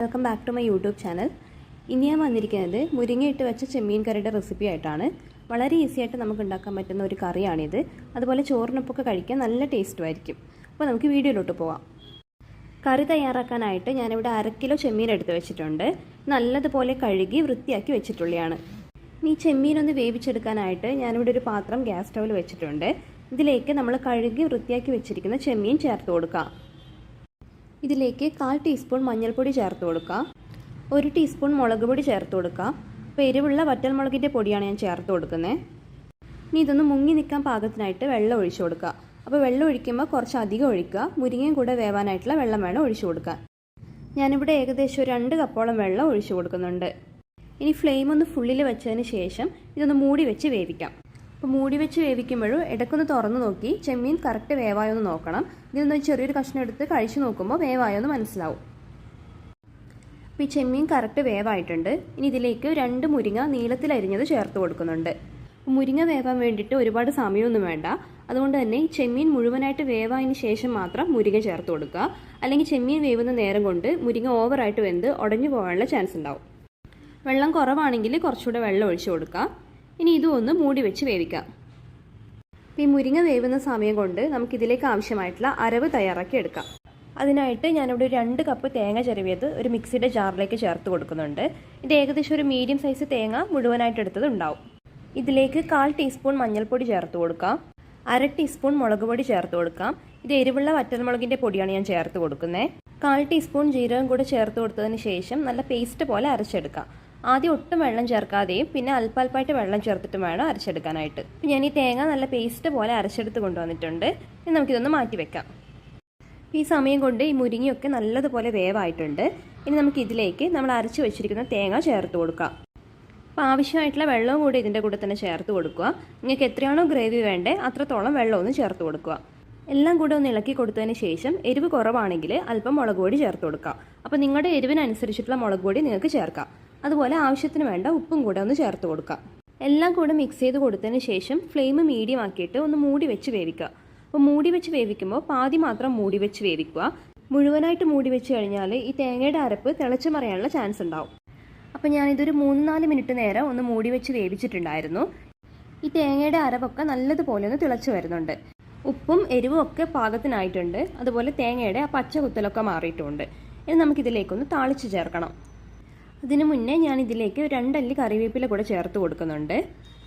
Welcome back to my YouTube channel. ഇനി ഞാൻ വന്നിരിക്കുന്നത് മുരിങ്ങയിട്ട് വെച്ച ചെമ്മീൻ കറിയുടെ റെസിപ്പി ആയിട്ടാണ്. വളരെ ഈസി ആയിട്ട് നമുക്ക് ഉണ്ടാക്കാൻ പറ്റുന്ന ഒരു കറിയാണിത്. അതുപോലെ ചോറിനൊപ്പൊക്കെ കഴിക്കാൻ നല്ല ടേസ്റ്റും ആയിരിക്കും. അപ്പോൾ നമുക്ക് വീഡിയോയിലോട്ട് പോവാം. കറി തയ്യാറാക്കാനായിട്ട് ഞാനിവിടെ 1/2 കിലോ ചെമ്മീൻ എടുത്ത് വെച്ചിട്ടുണ്ട്. നല്ലതുപോലെ കഴുകി വൃത്തിയാക്കി വെച്ചിട്ടുള്ളതാണ്. ഈ ചെമ്മീനൊന്ന് വേവിച്ചെടുക്കാനായിട്ട് ഞാനിവിടെ ഒരു പാത്രം ഗ്യാസ് സ്റ്റൗവിൽ വെച്ചിട്ടുണ്ട്. ഇതിലേക്ക് നമ്മൾ കഴുകി വൃത്തിയാക്കി വെച്ചിരിക്കുന്ന ചെമ്മീൻ ചേർത്ത് കൊടുക്കാം. ഇതിലേക്ക് 1/4 ടീസ്പൂൺ മഞ്ഞൾപ്പൊടി ചേർത്ത് കൊടുക്കുക. 1 ടീസ്പൂൺ മുളക് പൊടി ചേർത്ത് കൊടുക്കുക. അപ്പോൾ എരിവുള്ള വറ്റൽമുളകിൻ്റെ പൊടിയാണ് ഞാൻ ചേർത്ത് കൊടുക്കുന്നത്. ഇനി ഇതൊന്ന് മുങ്ങി നിൽക്കാൻ പാകത്തിനായിട്ട് വെള്ളം ഒഴിച്ചു കൊടുക്കുക. അപ്പോൾ വെള്ളം ഒഴിക്കുമ്പോൾ കുറച്ച് അധികം ഒഴിക്കുക. മുരിങ്ങയും കൂടെ വേവാനായിട്ടുള്ള വെള്ളം വേണം ഒഴിച്ചു കൊടുക്കാൻ. ഞാനിവിടെ ഏകദേശം 2 കപ്പോളം വെള്ളം ഒഴിച്ചു കൊടുക്കുന്നുണ്ട്. ഇനി ഫ്ലെയിം ഒന്ന് ഫുള്ളിൽ വെച്ചതിന് ശേഷം ഇതൊന്ന് മൂടി വെച്ച് വേവിക്കാം. അപ്പോൾ മൂടി വെച്ച് വേവിക്കുമ്പോഴും ഇടയ്ക്കൊന്ന് തുറന്ന് നോക്കി ചെമ്മീൻ കറക്റ്റ് വേവായൊന്ന് നോക്കണം. ഇതിൽ നിന്ന് ചെറിയൊരു കഷ്ണം എടുത്ത് കഴിച്ച് നോക്കുമ്പോൾ വേവായൊന്ന് മനസ്സിലാവും. അപ്പോൾ ഈ ചെമ്മീൻ കറക്റ്റ് വേവായിട്ടുണ്ട്. ഇനി ഇതിലേക്ക് 2 മുരിങ്ങ നീളത്തിൽ അരിഞ്ഞത് ചേർത്ത് കൊടുക്കുന്നുണ്ട്. മുരിങ്ങ വേവാൻ വേണ്ടിയിട്ട് ഒരുപാട് സമയമൊന്നും വേണ്ട. അതുകൊണ്ട് തന്നെ ഈ ചെമ്മീൻ മുഴുവനായിട്ട് വേവായതിന് ശേഷം മാത്രം മുരിങ്ങ ചേർത്ത് കൊടുക്കുക. അല്ലെങ്കിൽ ചെമ്മീൻ വേവുന്ന നേരം കൊണ്ട് മുരിങ്ങ ഓവറായിട്ട് വെന്ത് ഉടഞ്ഞു പോകാനുള്ള ചാൻസ് ഉണ്ടാവും. വെള്ളം കുറവാണെങ്കിൽ കുറച്ചുകൂടെ വെള്ളം ഒഴിച്ചു കൊടുക്കുക. ഇനി ഇതും ഒന്ന് മൂടി വെച്ച് വേവിക്കാം. ഈ മുരിങ്ങ വേവുന്ന സമയം കൊണ്ട് നമുക്കിതിലേക്ക് ആവശ്യമായിട്ടുള്ള അരവ് തയ്യാറാക്കി എടുക്കാം. അതിനായിട്ട് ഞാനിവിടെ 2 കപ്പ് തേങ്ങ ചിരവിയത് ഒരു മിക്സിയുടെ ജാറിലേക്ക് ചേർത്ത് കൊടുക്കുന്നുണ്ട്. ഇത് ഏകദേശം ഒരു മീഡിയം സൈസ് തേങ്ങ മുഴുവനായിട്ട് എടുത്തത് ഉണ്ടാവും. ഇതിലേക്ക് 1/4 ടീസ്പൂൺ മഞ്ഞൾപ്പൊടി ചേർത്ത് കൊടുക്കാം. 1/2 ടീസ്പൂൺ മുളക് പൊടി ചേർത്ത് കൊടുക്കാം. ഇത് എരിവുള്ള വറ്റൽമുളകിൻ്റെ പൊടിയാണ് ഞാൻ ചേർത്ത് കൊടുക്കുന്നത്. 1/4 ടീസ്പൂൺ ജീരകം കൂടെ ചേർത്ത് കൊടുത്തതിന് ശേഷം നല്ല പേസ്റ്റ് പോലെ അരച്ചെടുക്കാം. ആദ്യം ഒട്ടും വെള്ളം ചേർക്കാതെയും പിന്നെ അല്പാൽപ്പായിട്ട് വെള്ളം ചേർത്തിട്ടും വേണം അരച്ചെടുക്കാനായിട്ട്. ഞാൻ ഈ തേങ്ങ നല്ല പേസ്റ്റ് പോലെ അരച്ചെടുത്ത് കൊണ്ടുവന്നിട്ടുണ്ട്. ഇനി നമുക്കിതൊന്ന് മാറ്റി വെക്കാം. ഈ സമയം കൊണ്ട് ഈ മുരിങ്ങയൊക്കെ നല്ലതുപോലെ വേവായിട്ടുണ്ട്. ഇനി നമുക്ക് ഇതിലേക്ക് നമ്മൾ അരച്ച് വെച്ചിരിക്കുന്ന തേങ്ങ ചേർത്ത് കൊടുക്കാം. അപ്പോൾ ആവശ്യമായിട്ടുള്ള വെള്ളവും കൂടി ഇതിൻ്റെ കൂടെ തന്നെ ചേർത്ത് കൊടുക്കുക. നിങ്ങൾക്ക് എത്രയാണോ ഗ്രേവി വേണ്ടേ അത്രത്തോളം വെള്ളമൊന്ന് ചേർത്ത് കൊടുക്കുക. എല്ലാം കൂടെ ഒന്ന് ഇളക്കി കൊടുത്തതിന് ശേഷം എരിവ് കുറവാണെങ്കിൽ അല്പം മുളക് പൊടി ചേർത്ത് കൊടുക്കുക. അപ്പോൾ നിങ്ങളുടെ എരിവിനനുസരിച്ചിട്ടുള്ള മുളക് പൊടി നിങ്ങൾക്ക് ചേർക്കാം. അതുപോലെ ആവശ്യത്തിന് വേണ്ട ഉപ്പും കൂടെ ഒന്ന് ചേർത്ത് കൊടുക്കുക. എല്ലാം കൂടെ മിക്സ് ചെയ്ത് കൊടുത്തതിന് ശേഷം ഫ്ലെയിം മീഡിയം ആക്കിയിട്ട് ഒന്ന് മൂടി വെച്ച് വേവിക്കുക. അപ്പോൾ മൂടി വെച്ച് വേവിക്കുമ്പോൾ പാതി മാത്രം മൂടി വെച്ച് വേവിക്കുക. മുഴുവനായിട്ട് മൂടി വെച്ച് കഴിഞ്ഞാൽ ഈ തേങ്ങയുടെ അരപ്പ് തിളച്ച് മറിയാനുള്ള ചാൻസ് ഉണ്ടാവും. അപ്പോൾ ഞാനിതൊരു 3-4 മിനിറ്റ് നേരം ഒന്ന് മൂടി വെച്ച് വേവിച്ചിട്ടുണ്ടായിരുന്നു. ഈ തേങ്ങയുടെ അരപ്പൊക്കെ നല്ലതുപോലെ ഒന്ന് തിളച്ച് വരുന്നുണ്ട്. ഉപ്പും എരിവും ഒക്കെ പാകത്തിനായിട്ടുണ്ട്. അതുപോലെ തേങ്ങയുടെ ആ പച്ച കുത്തലൊക്കെ മാറിയിട്ടുണ്ട്. ഇനി നമുക്കിതിലേക്കൊന്ന് താളിച്ച് ചേർക്കണം. അതിനു മുന്നേ ഞാൻ ഇതിലേക്ക് 2 അല്ലി കറിവേപ്പില കൂടെ ചേർത്ത് കൊടുക്കുന്നുണ്ട്.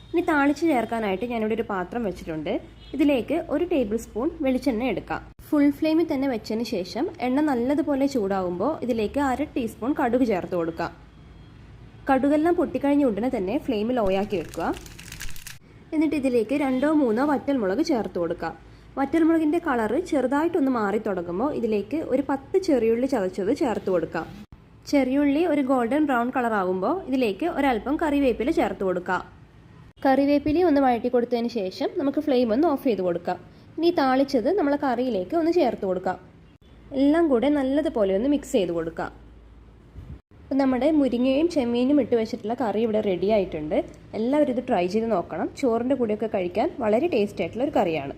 ഇനി താളിച്ച് ചേർക്കാനായിട്ട് ഞാനിവിടെ ഒരു പാത്രം വെച്ചിട്ടുണ്ട്. ഇതിലേക്ക് 1 ടേബിൾ സ്പൂൺ വെളിച്ചെണ്ണ എടുക്കാം. ഫുൾ ഫ്ലെയിമിൽ തന്നെ വെച്ചതിന് ശേഷം എണ്ണ നല്ലതുപോലെ ചൂടാവുമ്പോൾ ഇതിലേക്ക് 1/2 ടീസ്പൂൺ കടുക് ചേർത്ത് കൊടുക്കാം. കടുകെല്ലാം പൊട്ടിക്കഴിഞ്ഞ ഉടനെ തന്നെ ഫ്ലെയിം ലോ ആക്കി വെക്കുക. എന്നിട്ട് ഇതിലേക്ക് 2-3 വറ്റൽമുളക് ചേർത്ത് കൊടുക്കാം. വറ്റൽമുളകിൻ്റെ കളറ് ചെറുതായിട്ടൊന്ന് മാറി തുടങ്ങുമ്പോൾ ഇതിലേക്ക് ഒരു 10 ചെറിയുള്ളി ചതച്ചത് ചേർത്ത് കൊടുക്കാം. ചെറിയുള്ളി ഒരു ഗോൾഡൻ ബ്രൗൺ കളർ ആകുമ്പോൾ ഇതിലേക്ക് ഒരല്പം കറിവേപ്പില ചേർത്ത് കൊടുക്കാം. കറിവേപ്പില ഒന്ന് വഴറ്റി കൊടുത്തതിന് ശേഷം നമുക്ക് ഫ്ലെയിം ഒന്ന് ഓഫ് ചെയ്ത് കൊടുക്കാം. ഇനി താളിച്ചത് നമ്മൾ കറിയിലേക്ക് ഒന്ന് ചേർത്ത് കൊടുക്കാം. എല്ലാം കൂടെ നല്ലതുപോലെ ഒന്ന് മിക്സ് ചെയ്ത് കൊടുക്കാം. അപ്പം നമ്മുടെ മുരിങ്ങയും ചെമ്മീനും ഇട്ട് വെച്ചിട്ടുള്ള കറി ഇവിടെ റെഡി ആയിട്ടുണ്ട്. എല്ലാവരും ഇത് ട്രൈ ചെയ്ത് നോക്കണം. ചോറിൻ്റെ കൂടെയൊക്കെ കഴിക്കാൻ വളരെ ടേസ്റ്റി ആയിട്ടുള്ള ഒരു കറിയാണ്.